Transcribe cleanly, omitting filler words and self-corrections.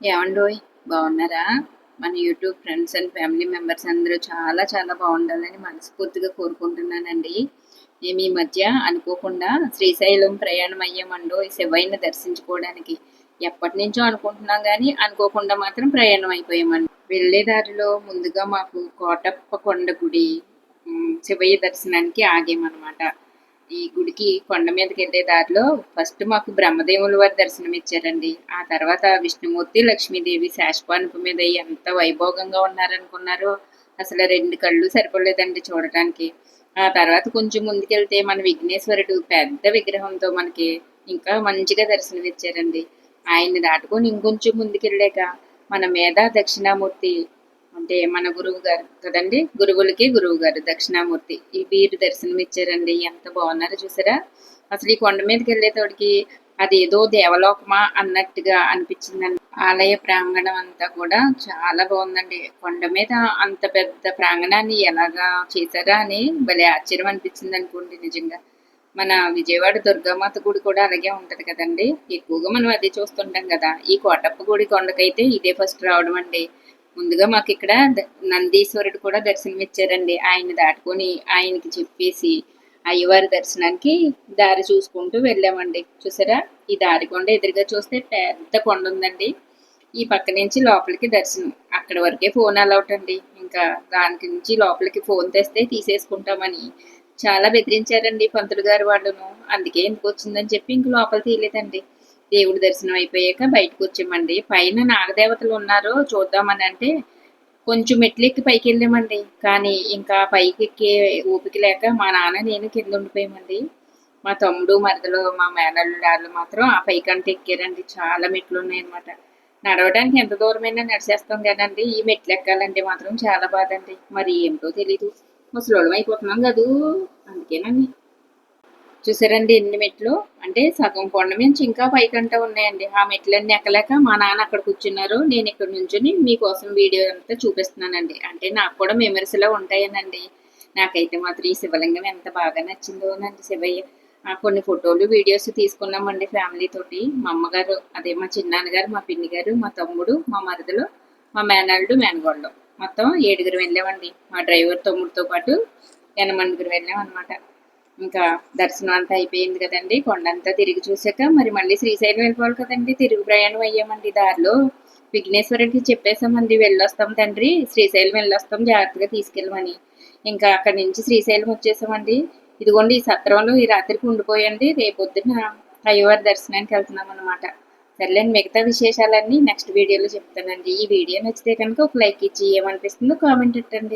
ఏవండోయ్ బాగున్నారా? మన YouTube friends and family members అందరూ చాలా చాలా బాగుండాలని మనస్ఫూర్తిగా కోరుకుంటున్నానండి. మేము ఈ మధ్య అనుకోకుండా శ్రీశైలం ప్రయాణం అయ్యామండో ఈ శివయ్యని దర్శించుకోవడానికి. ఎప్పటి నుంచో అనుకుంటున్నాం కానీ అనుకోకుండా మాత్రం ప్రయాణం అయిపోయామండి. వెళ్ళే దారిలో ముందుగా మాకు కోటప్ప కొండ గుడి శివయ్య దర్శనానికి ఆగామన్నమాట. ఈ గుడికి కొండ మీదకి వెళ్ళే దారిలో ఫస్ట్ మాకు బ్రహ్మదేవుల వారి దర్శనం ఇచ్చారండి. ఆ తర్వాత విష్ణుమూర్తి లక్ష్మీదేవి శాశ్వానుపు మీద ఎంత వైభోగంగా ఉన్నారనుకున్నారో అసలు రెండు కళ్ళు సరిపోలేదండి చూడటానికి. ఆ తర్వాత కొంచెం ముందుకెళ్తే మన విఘ్నేశ్వరుడు పెద్ద విగ్రహంతో మనకి ఇంకా మంచిగా దర్శనం ఇచ్చారండి. ఆయన్ని దాటుకొని ఇంకొంచెం ముందుకెళ్ళాక మన మీద దక్షిణామూర్తి అంటే మన గురువు గారు కదండి, గురువులకి గురువు గారు దక్షిణామూర్తి ఈ వీరు దర్శనం ఇచ్చారండి. ఎంత బాగున్నారో చూసారా? అసలు ఈ కొండ మీదకి వెళ్ళేతోడికి అదేదో దేవలోకమా అన్నట్టుగా అనిపించిందండి. ఆలయ ప్రాంగణం అంతా కూడా చాలా బాగుందండి. కొండ మీద అంత పెద్ద ప్రాంగణాన్ని ఎలాగా చేశారా అని భలే ఆశ్చర్యం అనిపించింది అనుకోండి నిజంగా. మన విజయవాడ దుర్గామాత గుడి కూడా అలాగే ఉంటది కదండి. ఎక్కువగా మనం అది చూస్తుంటాం కదా. ఈ కోటప్ప గుడి కొండకైతే ఇదే ఫస్ట్ రావడం అండి. ముందుగా మాకు ఇక్కడ నందీశ్వరుడు కూడా దర్శనం ఇచ్చారండి. ఆయన దాటుకొని ఆయనకి చెప్పేసి అయ్యవారి దర్శనానికి దారి చూసుకుంటూ వెళ్ళామండి. చూసారా? ఈ దారి కొండ ఎదురుగా చూస్తే పెద్ద కొండ ఉందండి. ఈ పక్క నుంచి లోపలికి దర్శనం. అక్కడ వరకే ఫోన్ అలౌట్ అండి. ఇంకా దాని నుంచి లోపలికి ఫోన్ తెస్తే తీసేసుకుంటామని చాలా బెదిరించారండి పంతులు గారు వాళ్ళను. అందుకే ఎందుకు వచ్చిందని చెప్పి ఇంక లోపల తీయలేదండి. దేవుడి దర్శనం అయిపోయాక బయటకు వచ్చామండి. పైన నాగదేవతలు ఉన్నారో చూద్దామని అంటే కొంచెం మెట్లెక్కి పైకి వెళ్ళామండి. కానీ ఇంకా పైకి ఎక్కే ఓపిక లేక మా నాన్న నేను కింద ఉండిపోయామండి. మా తమ్ముడు మరదలు మా మేనల్లుడాళ్ళు మాత్రం ఆ పైకంటే ఎక్కారండి. చాలా మెట్లు ఉన్నాయన్నమాట. నడవడానికి ఎంత దూరమైనా నడిచేస్తాం కదండి, ఈ మెట్లు ఎక్కాలంటే మాత్రం చాలా బాధ అండి. మరి ఏమిటో తెలీదు, ముసలోళ్ళం అయిపోతున్నాం కదూ, అందుకేనండి. చూసారండి ఎన్ని మెట్లు? అంటే సగం కొండ నుంచి ఇంకా పైకంటా ఉన్నాయండి. ఆ మెట్లన్నీ ఎక్కలేక మా నాన్న అక్కడ కూర్చున్నారు, నేను ఇక్కడ నుంచుని మీకోసం వీడియో అంతా చూపిస్తున్నానండి. అంటే నాకు కూడా మెమరీస్లా ఉంటాయనండి. నాకైతే మాత్రం ఈ శివలింగం ఎంత బాగా నచ్చిందోనండి శివయ్య. కొన్ని ఫోటోలు వీడియోస్ తీసుకున్నామండి ఫ్యామిలీ తోటి. మా అమ్మగారు అదే మా చిన్నాన్నగారు మా పిన్ని గారు మా తమ్ముడు మా మరదలు మా మేనల్లుడు మేనగోళ్ళు మొత్తం 7 వెళ్ళామండి. మా డ్రైవర్ తమ్ముడితో పాటు 8 వెళ్ళాం అనమాట. ఇంకా దర్శనం అంతా అయిపోయింది కదండి. కొండంతా తిరిగి చూసాక మరి మళ్ళీ శ్రీశైలం వెళ్ళిపోవాలి కదండి. తిరుగు ప్రయాణం అయ్యామండి. దారిలో విఘ్నేశ్వరుడికి చెప్పేసామండి, వెళ్ళొస్తాం తండ్రి, శ్రీశైలం వెళ్ళొస్తాం, జాగ్రత్తగా తీసుకెళ్ళమని. ఇంకా అక్కడి నుంచి శ్రీశైలం వచ్చేసామండి. ఇదిగోండి ఈ సత్రంలో ఈ రాత్రికి ఉండిపోయండి, రేపొద్దున అయ్యవారి దర్శనానికి వెళ్తున్నాం అనమాట. సర్లేండి, మిగతా విశేషాలన్నీ నెక్స్ట్ వీడియోలో చెప్తానండి. ఈ వీడియో నచ్చితే కనుక ఒక లైక్ ఇచ్చి ఏమనిపిస్తుందో కామెంట్ పెట్టండి.